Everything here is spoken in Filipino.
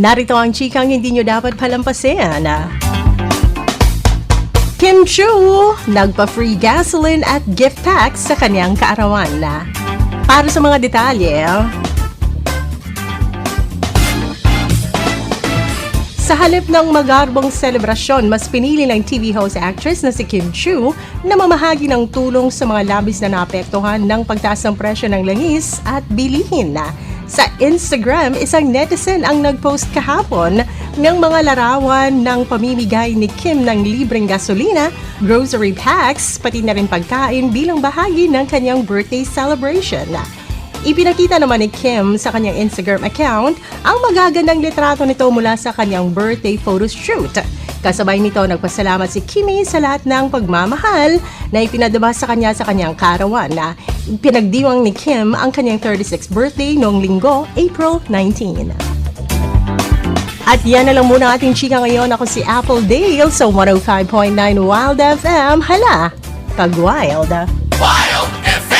Narito ang chikang hindi nyo dapat palampasin. Kim Chu, nagpa-free gasoline at gift packs sa kanyang kaarawan. Para sa mga detalye, sa halip ng magarbong selebrasyon, mas pinili ng TV host actress na si Kim Chu na mamahagi ng tulong sa mga labis na naapektuhan ng pagtaas ng presyo ng langis at bilihin. Sa Instagram, isang netizen ang nag-post kahapon ng mga larawan ng pamimigay ni Kim ng libreng gasolina, grocery packs, pati na rin pagkain bilang bahagi ng kanyang birthday celebration. Ipinakita naman ni Kim sa kanyang Instagram account ang magagandang litrato nito mula sa kanyang birthday photo shoot. Kasabay nito, nagpasalamat si Kimi sa lahat ng pagmamahal na ipinadama sa kanyang kaarawan na pinagdiwang ni Kim ang kanyang 36th birthday noong Linggo, April 19. At yan na lang muna ating chika ngayon. Ako si Apple Dale sa 105.9 Wild FM. Hala, pag-wild! Wild FM.